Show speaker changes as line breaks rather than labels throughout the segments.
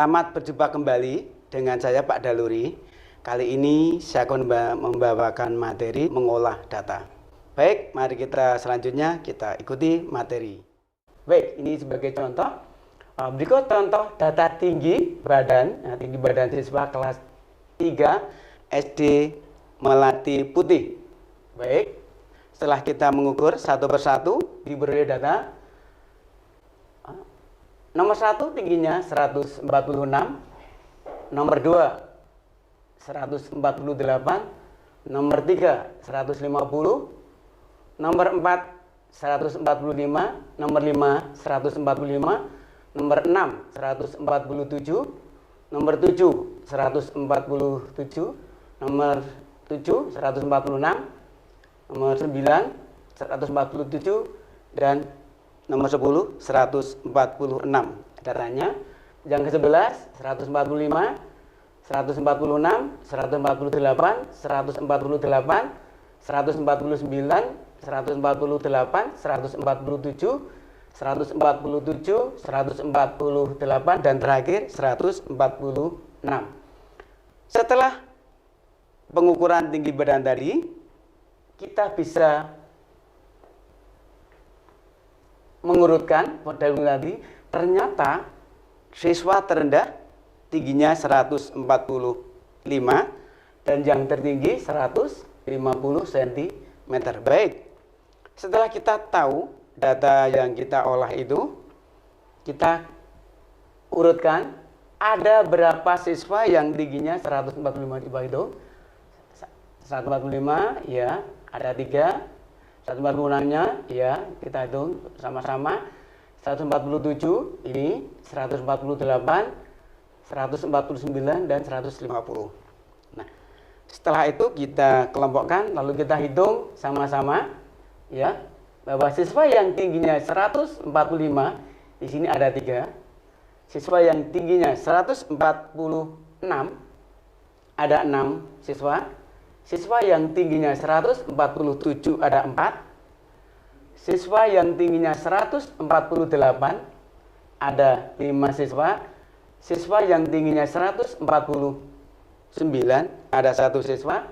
Selamat berjumpa kembali dengan saya Pak Daluri. Kali ini saya akan membawakan materi mengolah data. Baik, mari kita selanjutnya kita ikuti materi. Baik, ini sebagai contoh. Berikut contoh data tinggi badan siswa kelas 3 SD Melati Putih. Baik, setelah kita mengukur satu persatu, diberi data. Nomor 1 tingginya 146, nomor 2 148, nomor 3 150, nomor 4 145, nomor 5 145, nomor 6 147, nomor 7 147, nomor 7 146, nomor 9 147, dan nomor 10 146. Datanya yang ke-11 145, 146, 148, 148, 149, 148, 147, 147, 148, dan terakhir 146. Setelah pengukuran tinggi badan tadi, kita bisa mengurutkan model tadi. Ternyata siswa terendah tingginya 145 dan yang tertinggi 150 cm. Baik, setelah kita tahu data yang kita olah itu, kita urutkan ada berapa siswa yang tingginya 145 coba itu. 145 ya, ada 3. 146-nya ya, kita hitung sama-sama. 147 ini, 148, 149, dan 150. Nah, setelah itu kita kelompokkan, lalu kita hitung sama-sama ya, bahwa siswa yang tingginya 145 di sini ada 3. Siswa yang tingginya 146 ada 6 siswa. Siswa yang tingginya 147 ada 4. Siswa yang tingginya 148 ada 5 siswa. Siswa yang tingginya 149 ada 1 siswa.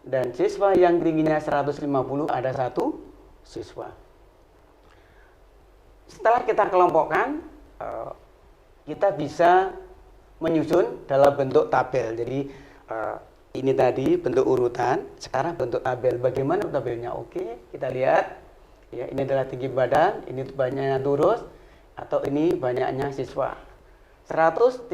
Dan siswa yang tingginya 150 ada 1 siswa. Setelah kita kelompokkan, kita bisa menyusun dalam bentuk tabel. Jadi ini tadi bentuk urutan, sekarang bentuk tabel. Bagaimana tabelnya? Oke, kita lihat. Ya, ini adalah tinggi badan, ini banyaknya lurus, atau ini banyaknya siswa. 145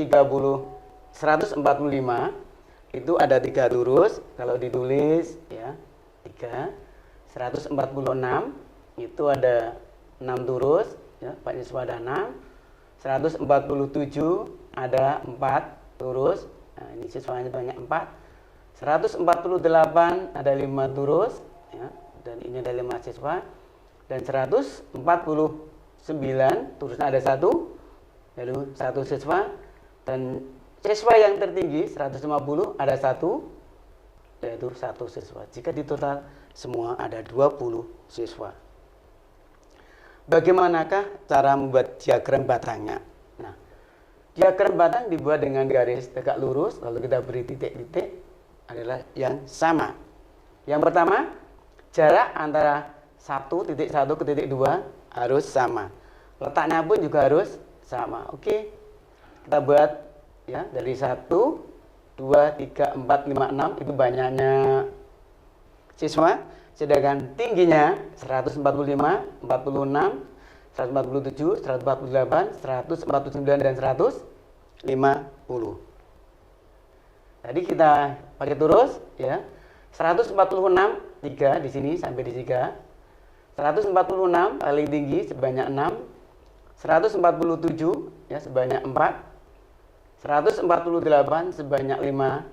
itu ada 3 lurus, kalau ditulis ya 3. 146 itu ada 6 lurus, ya, Pak siswa ada 6. 147 ada 4 lurus, nah ini siswanya banyak 4. 148 ada 5 lurus ya, dan ini ada 5 siswa. Dan 149 lurusnya ada 1, lalu 1 siswa. Dan siswa yang tertinggi 150 ada 1, yaitu 1 siswa. Jika ditotal semua ada 20 siswa. Bagaimanakah cara membuat diagram batangnya? Nah, diagram batang dibuat dengan garis tegak lurus, lalu kita beri titik-titik adalah yang sama. Yang pertama, jarak antara 1.1 ke titik 2 harus sama. Letaknya pun juga harus sama. Oke. Kita buat ya dari 1, 2, 3, 4, 5, 6 itu banyaknya siswa, sedangkan tingginya 145, 46, 147, 148, 149, dan 150. Tadi kita pakai terus ya. 146 3 di sini sampai di 3. 146 paling tinggi sebanyak 6. 147 ya sebanyak 4. 148 sebanyak 5.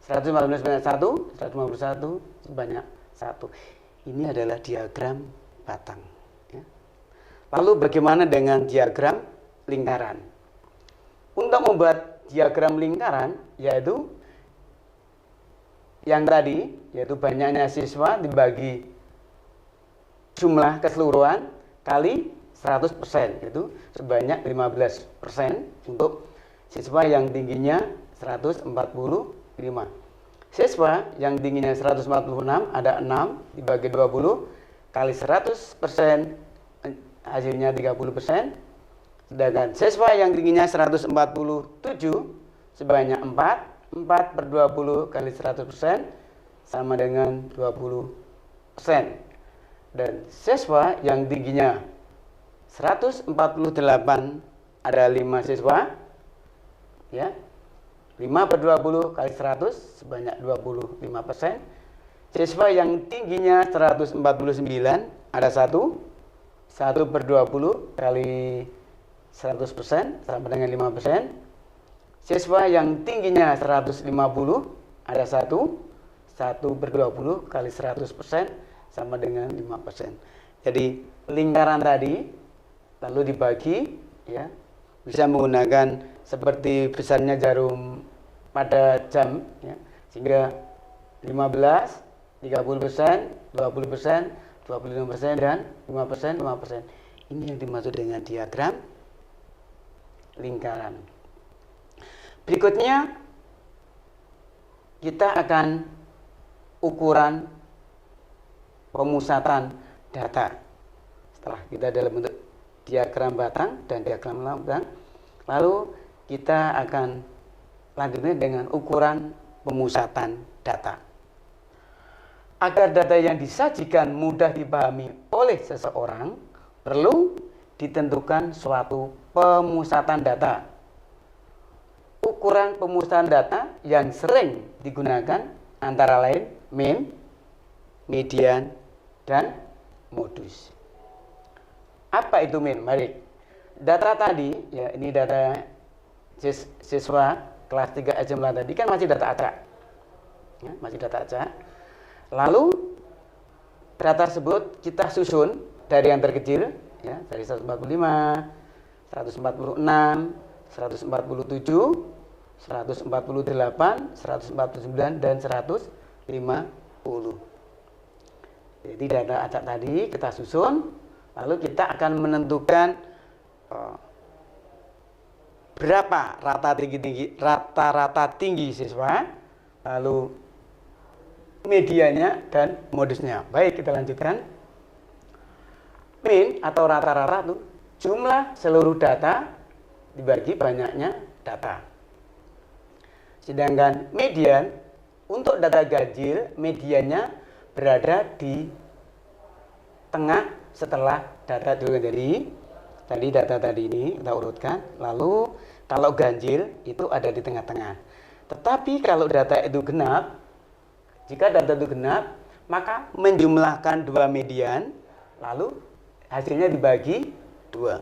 149 sebanyak 1, 151 sebanyak 1. Ini adalah diagram batang ya. Lalu bagaimana dengan diagram lingkaran? Untuk membuat diagram lingkaran yaitu yang tadi, yaitu banyaknya siswa dibagi jumlah keseluruhan kali 100%, itu sebanyak 15% untuk siswa yang tingginya 145. Siswa yang tingginya 146 ada 6 dibagi 20 kali 100% hasilnya 30%. Sedangkan siswa yang tingginya 147 sebanyak 4 per 20 kali 100% sama dengan 20%. Dan siswa yang tingginya 148 ada 5 siswa, ya, 5 per 20 kali 100 sebanyak 25%. Siswa yang tingginya 149 ada 1 per 20 kali 100% sama dengan 5%. Siswa yang tingginya 150 ada 1 per 20 kali 100% sama dengan 5%. Jadi lingkaran tadi lalu dibagi, ya, bisa menggunakan seperti besarnya jarum pada jam, ya, sehingga 15, 30%, 20%, 25% dan 5%, 5%. Ini yang dimaksud dengan diagram lingkaran. Berikutnya kita akan ukuran pemusatan data. Setelah kita dalam bentuk diagram batang dan diagram lambang, lalu kita akan lanjutnya dengan ukuran pemusatan data. Agar data yang disajikan mudah dipahami oleh seseorang, perlu ditentukan suatu pemusatan data. Ukuran pemusatan data yang sering digunakan antara lain mean, median, dan modus. Apa itu mean? Mari. Data tadi, ya, ini data siswa kelas 3 SMK tadi kan masih data acak. Ya, masih data acak. Lalu data tersebut kita susun dari yang terkecil, ya, dari 145, 146, 147, 148, 149 dan 150. Jadi data acak tadi kita susun, lalu kita akan menentukan berapa rata-rata tinggi siswa, lalu medianya dan modusnya. Baik, kita lanjutkan. Mean atau rata-rata itu jumlah seluruh data dibagi banyaknya data. Sedangkan median untuk data ganjil, mediannya berada di tengah setelah data dari tadi data tadi ini kita urutkan. Lalu kalau ganjil itu ada di tengah-tengah. Tetapi kalau data itu genap, jika data itu genap, maka menjumlahkan 2 median, lalu hasilnya dibagi 2.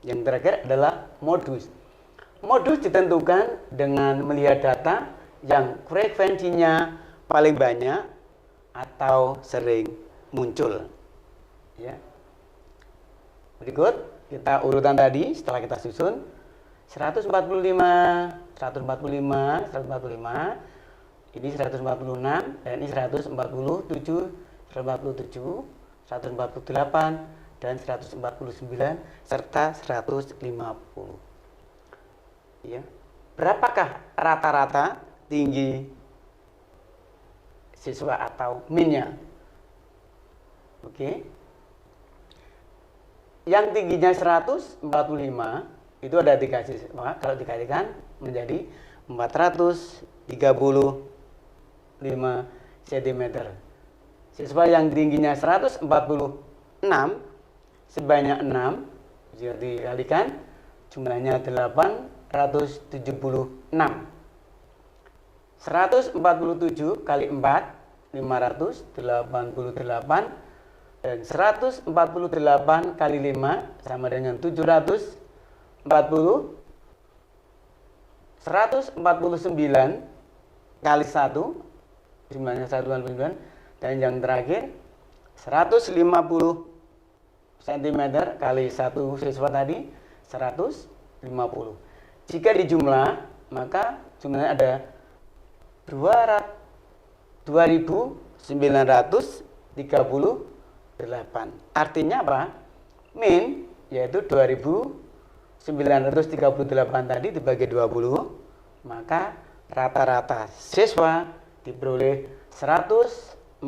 Yang terakhir adalah modus. Modus ditentukan dengan melihat data yang frekuensinya paling banyak atau sering muncul. Ya. Berikut kita urutan tadi setelah kita susun 145, 145, 145, ini 146 dan ini 147, 147, 148 dan 149 serta 150. Ya. Berapakah rata-rata tinggi siswa atau minnya? Oke. Yang tingginya 145 itu ada 3 siswa, kalau dikalikan menjadi 435 cm. Siswa yang tingginya 146 sebanyak 6, jika dikalikan jumlahnya 876. 147 kali 4 588 dan 148 kali 5 sama dengan 740. 149 kali 1 jumlahnya 149 dan yang terakhir 150 cm kali 1 siswa tadi 150. Jika dijumlah maka jumlahnya ada 2938. Artinya apa? Min yaitu 2938 938 tadi dibagi 20, maka rata-rata siswa diperoleh 146,7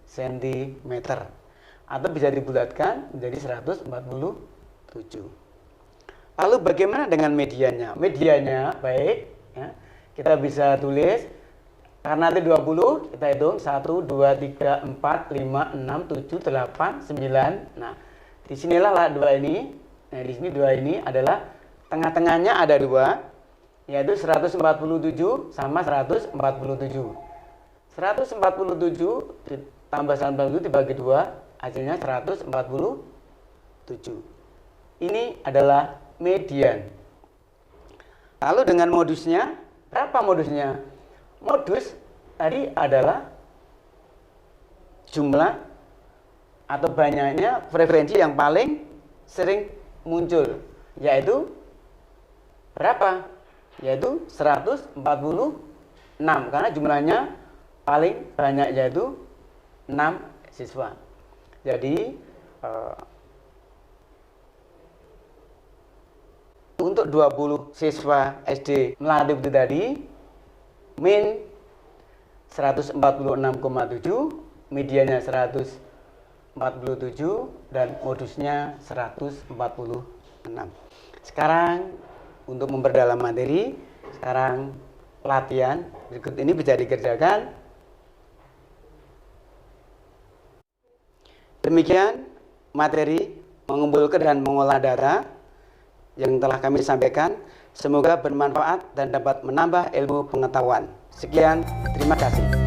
cm, atau bisa dibulatkan menjadi 147. Lalu bagaimana dengan medianya? Medianya baik, ya, kita bisa tulis, karena itu 20, kita hitung 1, 2, 3, 4, 5, 6, 7, 8, 9. Nah, disinilah lah 2 ini. Nah, di sini 2 ini adalah tengah-tengahnya ada 2, yaitu 147 sama 147. 147 ditambah 147 dibagi 2, hasilnya 147. Ini adalah median. Lalu dengan modusnya, berapa modusnya? Modus tadi adalah jumlah atau banyaknya frekuensi yang paling sering muncul, yaitu berapa? Yaitu 146, karena jumlahnya paling banyak, yaitu 6 siswa. Jadi untuk 20 siswa SD melatih itu tadi, min 146,7, mediannya 147, dan modusnya 146. Sekarang untuk memperdalam materi, sekarang latihan berikut ini bisa dikerjakan. Demikian materi mengumpulkan dan mengolah data yang telah kami sampaikan. Semoga bermanfaat dan dapat menambah ilmu pengetahuan. Sekian, terima kasih.